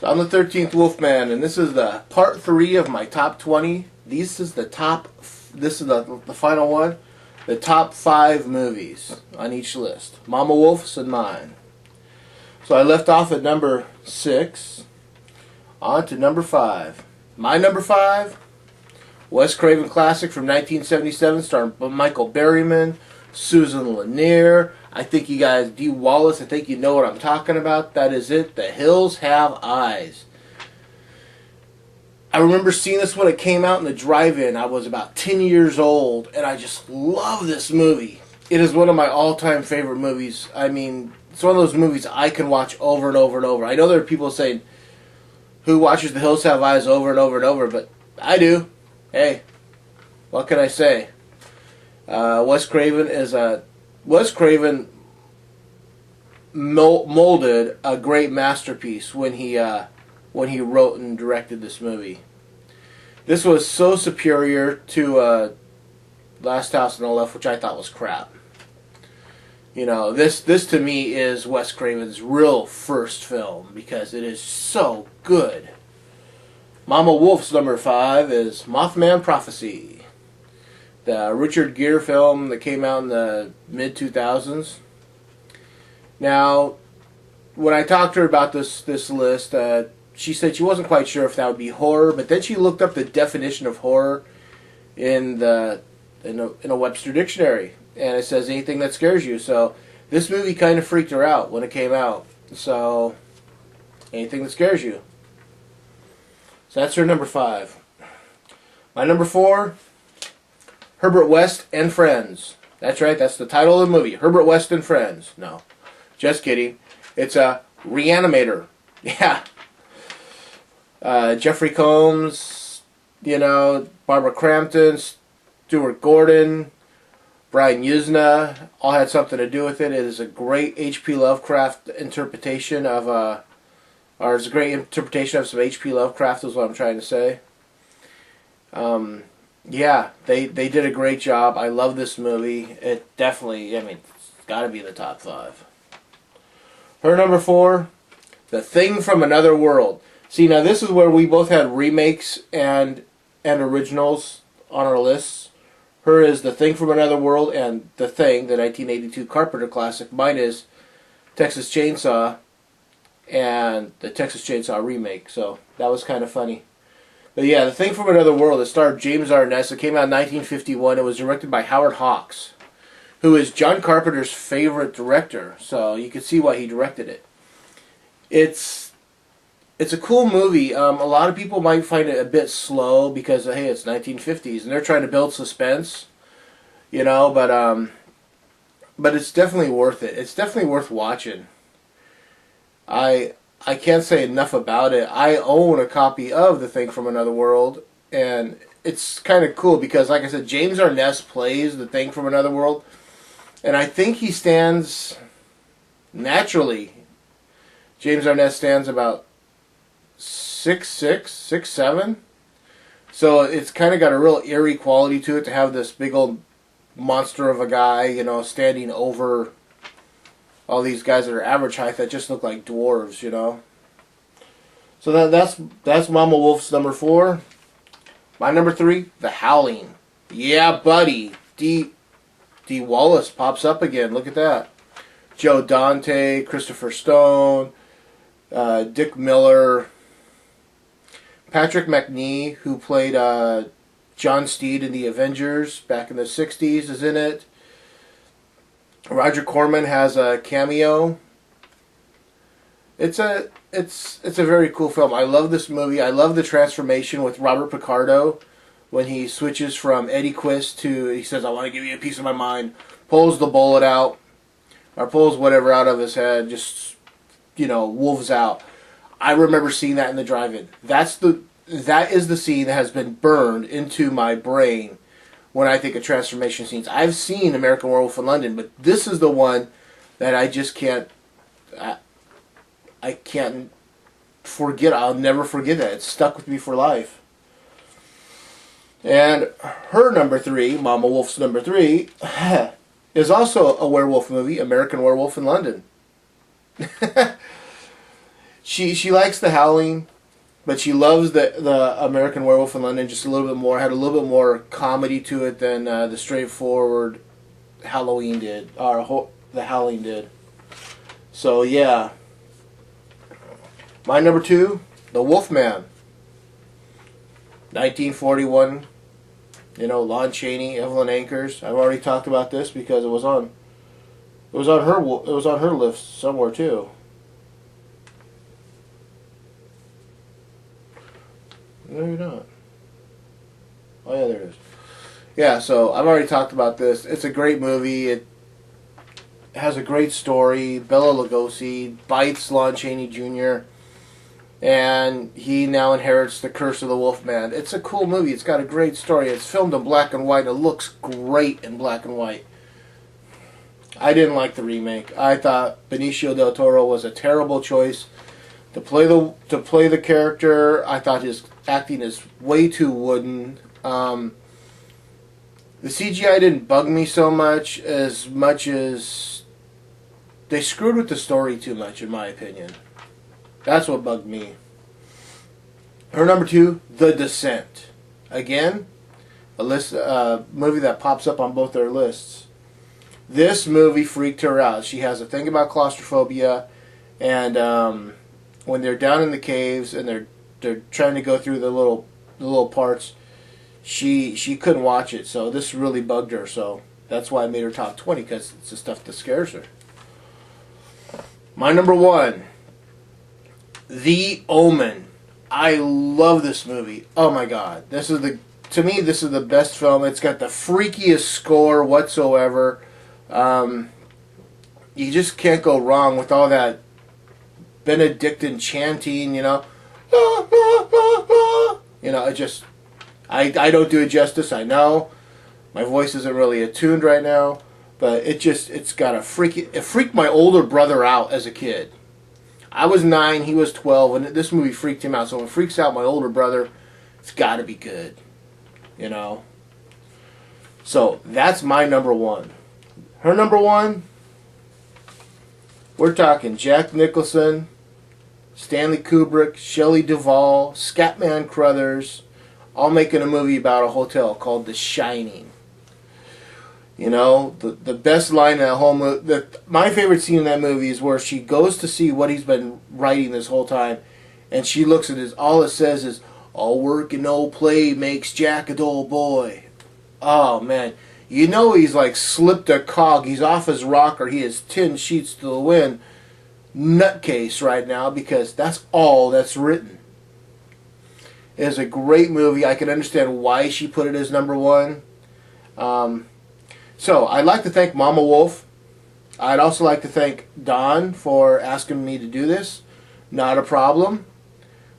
I'm the 13th Wolfman, and this is the part 3 of my top 20. This is the final one. The top 5 movies on each list. Mama Wolf's and mine. So I left off at number 6. On to number 5. My number 5, Wes Craven classic from 1977, starring Michael Berryman, Susan Lanier. I think you guys, Dee Wallace, I think you know what I'm talking about. That is it. The Hills Have Eyes. I remember seeing this when it came out in the drive-in. I was about 10 years old, and I just love this movie. It is one of my all-time favorite movies. I mean, it's one of those movies I can watch over and over and over. I know there are people saying, who watches The Hills Have Eyes over and over and over, but I do. Hey, what can I say? Wes Craven molded a great masterpiece when he wrote and directed this movie. This was so superior to Last House on the Left, which I thought was crap. You know, this to me is Wes Craven's real first film because it is so good. Mama Wolf's number 5 is Mothman Prophecy, the Richard Gere film that came out in the mid-2000s. Now, when I talked to her about this list, she said she wasn't quite sure if that would be horror, but then she looked up the definition of horror in a Webster dictionary, and it says anything that scares you. So this movie kind of freaked her out when it came out. So anything that scares you. So that's her number 5. My number 4, Herbert West and Friends. That's right, that's the title of the movie. Herbert West and Friends. No, just kidding. It's a Reanimator. Yeah. Jeffrey Combs, Barbara Crampton, Stuart Gordon, Brian Yuzna, all had something to do with it. It is a great H.P. Lovecraft interpretation of, it's a great interpretation of some H.P. Lovecraft is what I'm trying to say. Yeah, they did a great job. I love this movie. It definitely, it's got to be in the top 5. Her number 4, The Thing from Another World. See, now this is where we both had remakes and originals on our lists. Her is The Thing from Another World and The Thing, the 1982 Carpenter classic. Mine is Texas Chainsaw and the Texas Chainsaw remake. So that was kind of funny. But yeah, The Thing from Another World, it starred James Arness. It came out in 1951. It was directed by Howard Hawks, who is John Carpenter's favorite director. So you can see why he directed it. It's a cool movie. A lot of people might find it a bit slow because, hey, it's 1950s and they're trying to build suspense, but it's definitely worth it. It's definitely worth watching. I can't say enough about it. I own a copy of The Thing from Another World, and it's kind of cool because, like I said, James Arness plays The Thing from Another World, and I think he stands naturally. James Arness stands about 6'6", 6'7". So it's kind of got a real eerie quality to it to have this big old monster of a guy, standing over all these guys that are average height that just look like dwarves, So that's Mama Wolf's number 4. My number 3, The Howling. Yeah, buddy. Dee Wallace pops up again. Look at that. Joe Dante, Christopher Stone, Dick Miller, Patrick McNee, who played John Steed in The Avengers back in the 60s, is in it. Roger Corman has a cameo. It's a very cool film. I love this movie. I love the transformation with Robert Picardo when he switches from Eddie Quist to, he says, I want to give you a piece of my mind, pulls the bullet out, or pulls whatever out of his head, just, wolves out. I remember seeing that in the drive-in. That is the scene that has been burned into my brain when I think of transformation scenes. I've seen American Werewolf in London, but this is the one that I just can't. I can't forget. I'll never forget that. It's stuck with me for life. And her number 3, Mama Wolf's number 3, is also a werewolf movie, American Werewolf in London. She likes The Howling, but she loves the American Werewolf in London just a little bit more. Had a little bit more comedy to it than the straightforward Halloween did, or The Howling did. So yeah, my number 2, The Wolfman, 1941. You know, Lon Chaney, Evelyn Ankers. I've already talked about this because it was on her list somewhere too. No, you're not. Oh yeah, there it is. Yeah, so I've already talked about this. It's a great movie. It has a great story. Bela Lugosi bites Lon Chaney Jr. and he now inherits the curse of the Wolfman. It's a cool movie. It's got a great story. It's filmed in black and white. It looks great in black and white. I didn't like the remake. I thought Benicio del Toro was a terrible choice to play the character. I thought his acting is way too wooden. The CGI didn't bug me so much as they screwed with the story too much, in my opinion. That's what bugged me. Her number 2, The Descent. Again, a movie that pops up on both their lists. This movie freaked her out. She has a thing about claustrophobia, and when they're down in the caves and they're trying to go through the little parts, she couldn't watch it. So this really bugged her. So that's why I made her top 20, because it's the stuff that scares her. My number 1, The Omen. I love this movie. Oh my god. To me, this is the best film. It's got the freakiest score whatsoever. You just can't go wrong with all that Benedictine chanting, you know. La, la, la, la. You know, I don't do it justice, I know. My voice isn't really attuned right now. But it's got it freaked my older brother out as a kid. I was 9, he was 12, and this movie freaked him out. So when it freaks out my older brother, it's got to be good, you know. So that's my number 1. Her number 1, we're talking Jack Nicholson, Stanley Kubrick, Shelley Duvall, Scatman Crothers, all making a movie about a hotel called The Shining. You know, the best line in that whole movie, my favorite scene in that movie is where she goes to see what he's been writing this whole time, and she looks at it, all it says is, all work and no play makes Jack a dull boy. Oh, man. You know he's like slipped a cog, he's off his rocker, he is 10 sheets to the wind, nutcase right now, because that's all that's written. It is a great movie. I can understand why she put it as number 1. So, I'd like to thank Mama Wolf. I'd also like to thank Don for asking me to do this. Not a problem.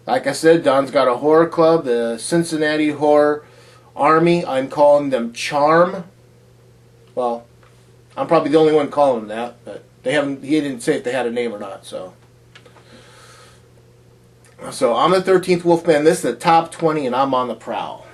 Like I said, Don's got a horror club, the Cincinnati Horror Army. I'm calling them Charm. Well, I'm probably the only one calling them that, but he didn't say if they had a name or not, so. So, I'm the 13th Wolfman. This is the top 20, and I'm on the prowl.